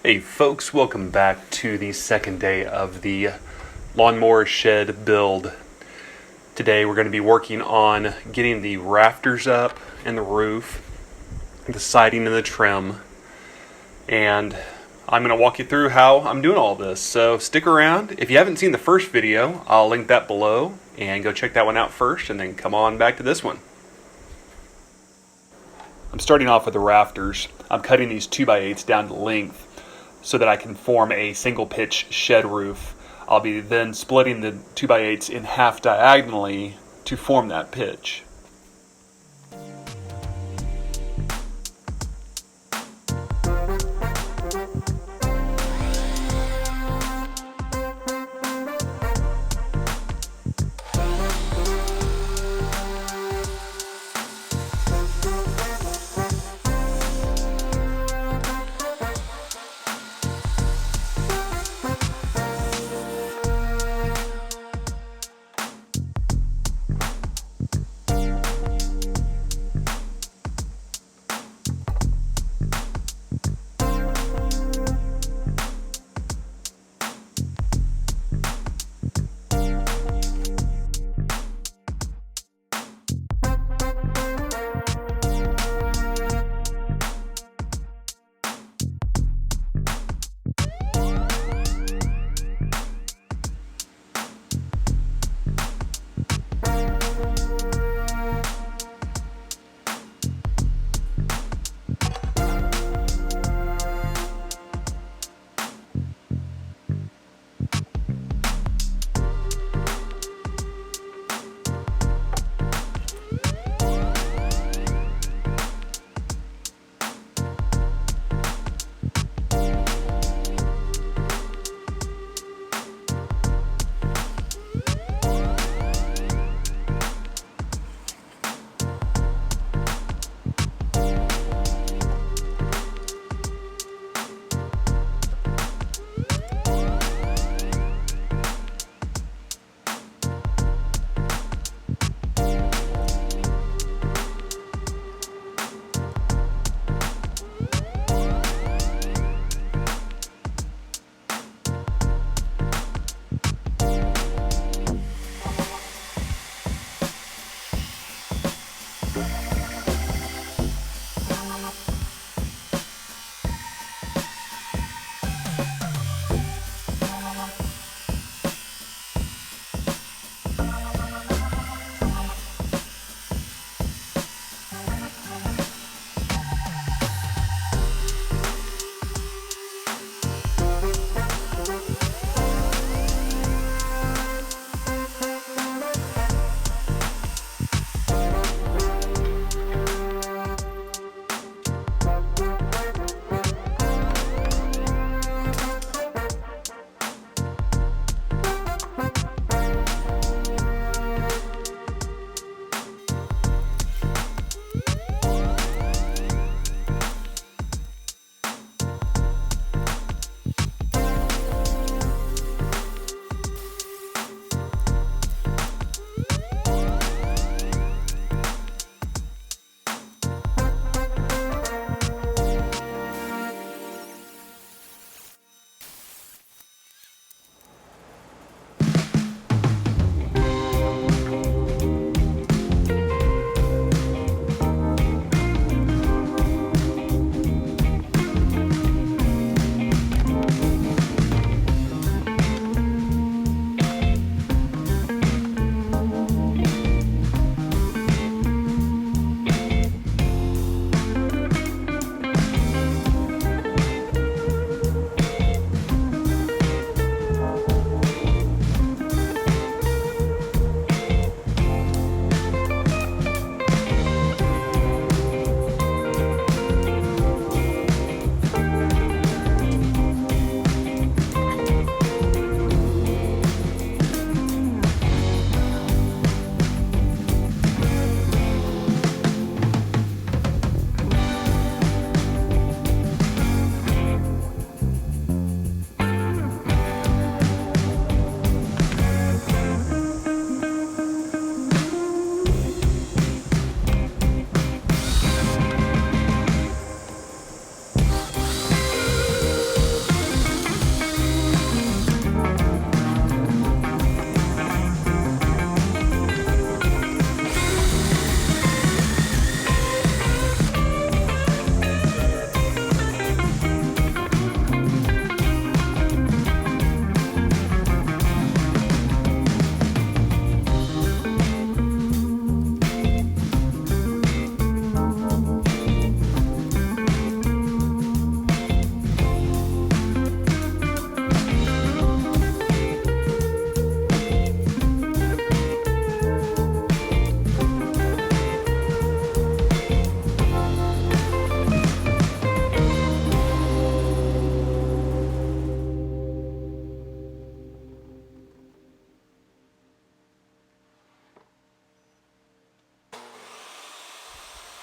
Hey folks, welcome back to the second day of the lawnmower shed build. Today we're going to be working on getting the rafters up and the roof, the siding and the trim, and I'm going to walk you through how I'm doing all this. So stick around. If you haven't seen the first video, I'll link that below and go check that one out first and then come on back to this one. I'm starting off with the rafters. I'm cutting these 2x8s down to length so that I can form a single pitch shed roof. I'll be then splitting the 2x8s in half diagonally to form that pitch.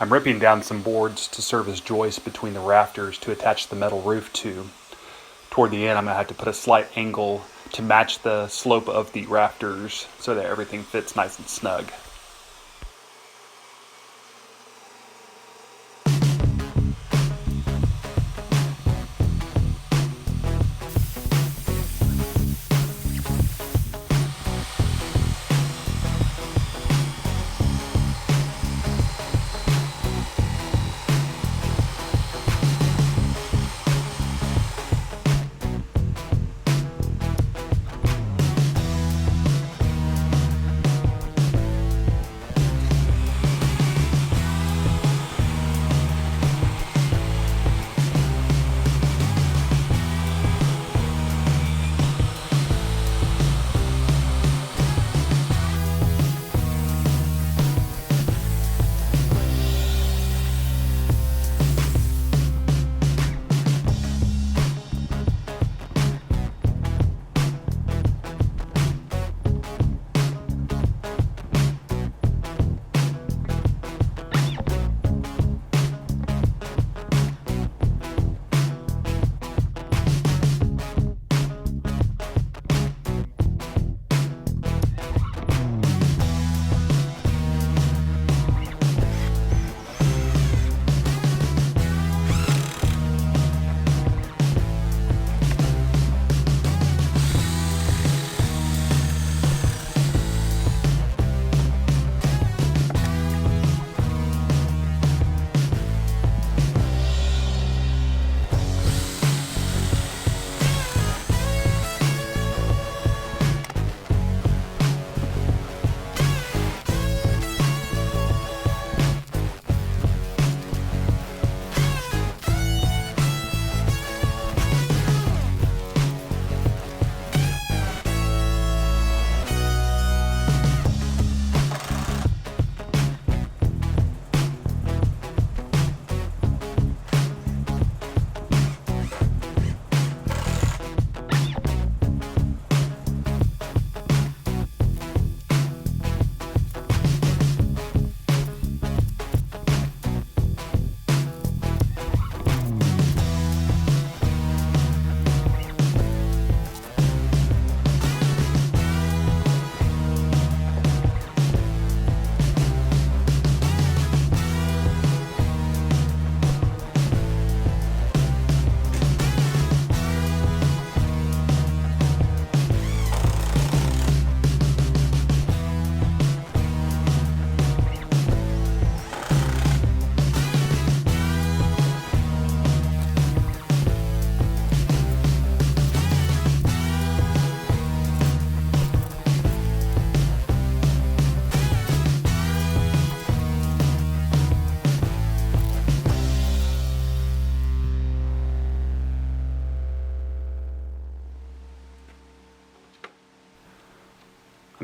I'm ripping down some boards to serve as joists between the rafters to attach the metal roof to. Toward the end, I'm going to have to put a slight angle to match the slope of the rafters so that everything fits nice and snug.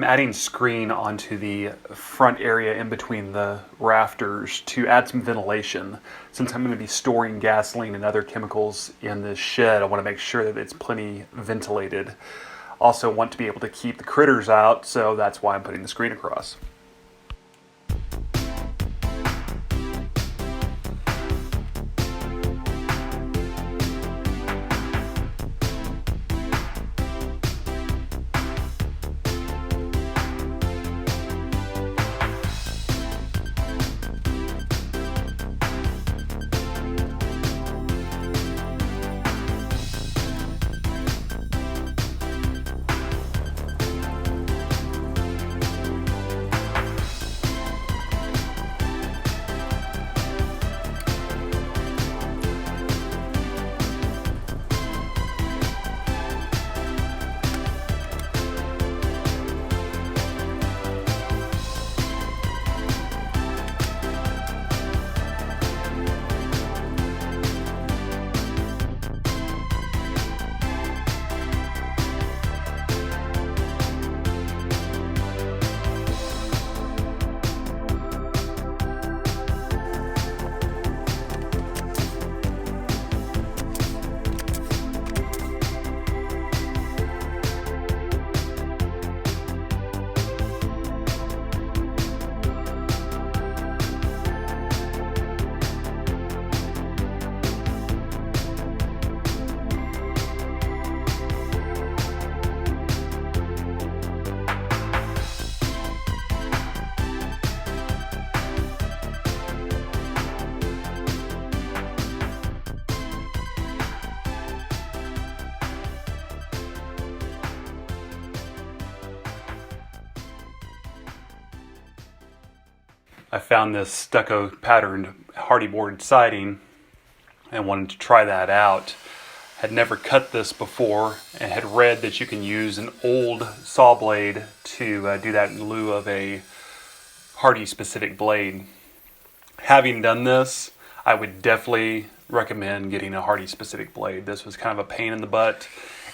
I'm adding screen onto the front area in between the rafters to add some ventilation. Since I'm going to be storing gasoline and other chemicals in this shed, I want to make sure that it's plenty ventilated. Also want to be able to keep the critters out, so that's why I'm putting the screen across. I found this stucco patterned Hardie board siding and wanted to try that out. Had never cut this before and had read that you can use an old saw blade to do that in lieu of a Hardie specific blade. Having done this, I would definitely recommend getting a Hardie specific blade. This was kind of a pain in the butt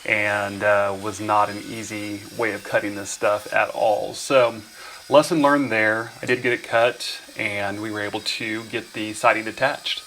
and was not an easy way of cutting this stuff at all. So lesson learned there. I did get it cut and we were able to get the siding attached.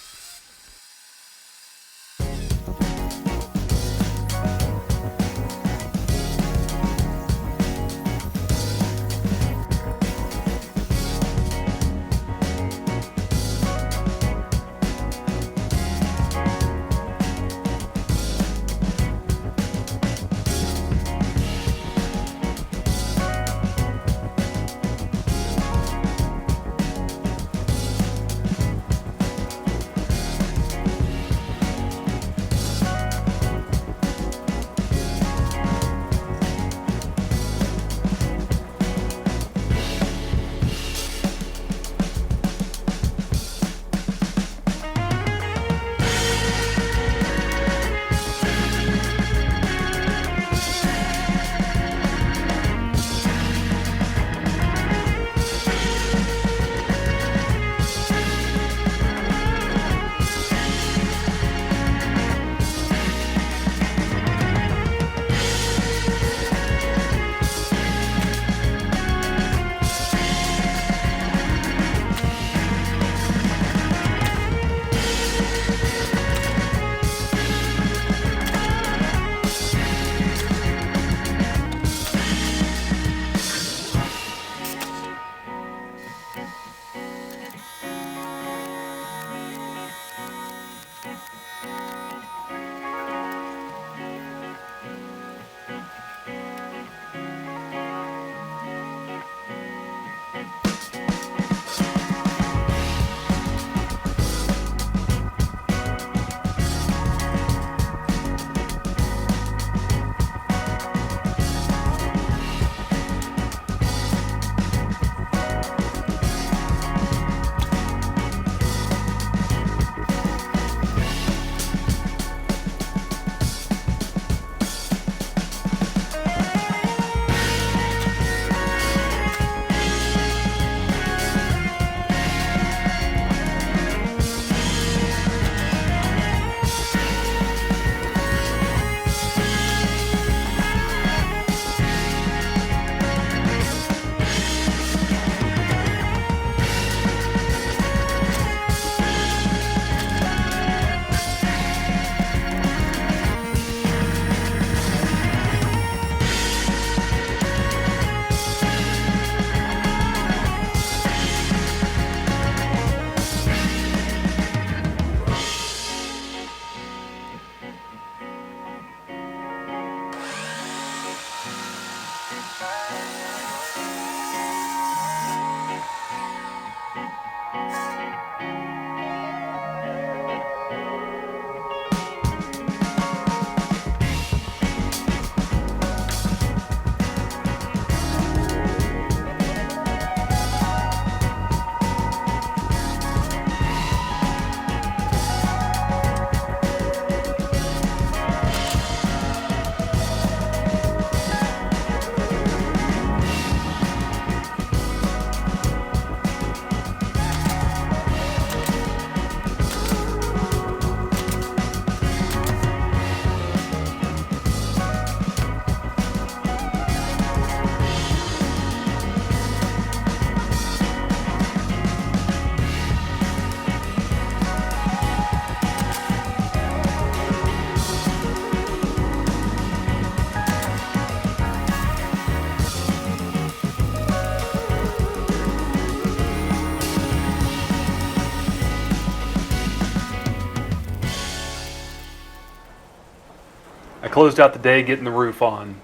I closed out the day getting the roof on.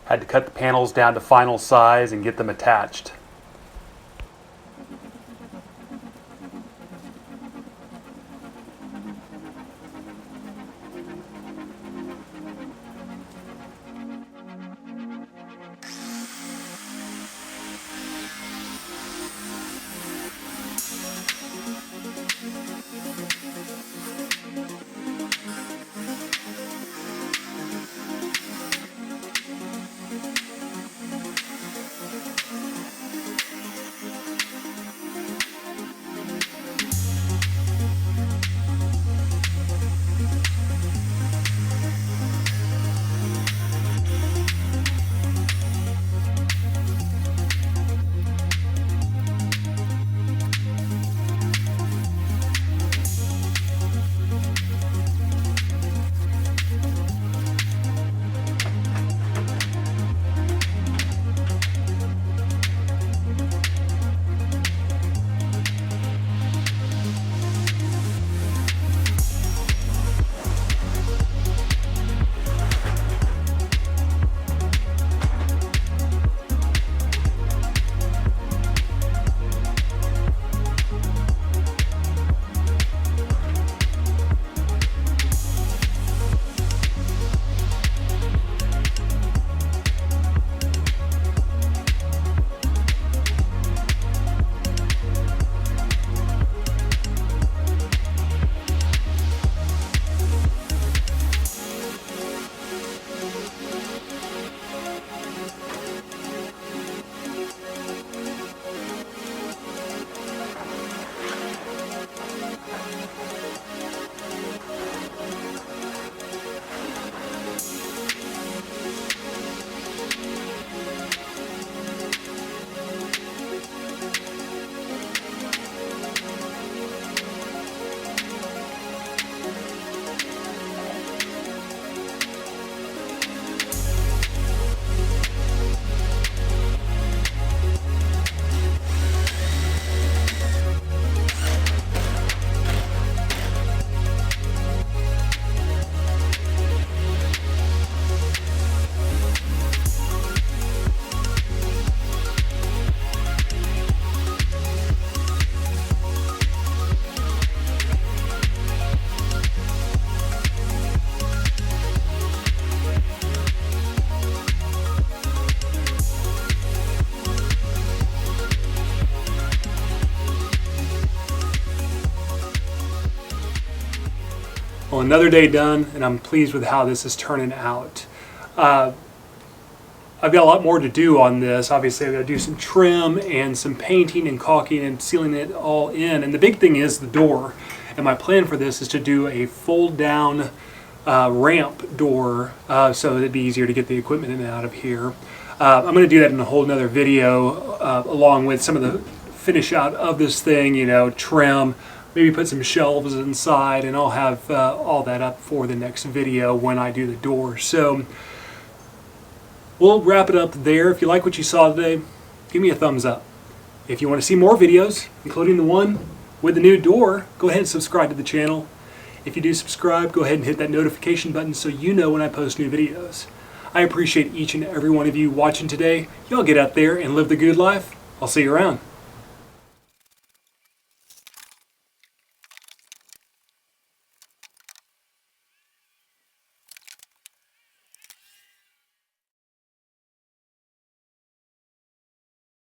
Had to cut the panels down to final size and get them attached. Well, another day done, and I'm pleased with how this is turning out. I've got a lot more to do on this. Obviously, I've got to do some trim and some painting and caulking and sealing it all in. And the big thing is the door. And my plan for this is to do a fold-down ramp door so that it'd be easier to get the equipment in and out of here. I'm going to do that in a whole nother video along with some of the finish out of this thing, you know, trim, maybe put some shelves inside, and I'll have all that up for the next video when I do the door. So we'll wrap it up there. If you like what you saw today, give me a thumbs up. If you want to see more videos, including the one with the new door, go ahead and subscribe to the channel. If you do subscribe, go ahead and hit that notification button so you know when I post new videos. I appreciate each and every one of you watching today. Y'all get out there and live the good life. I'll see you around.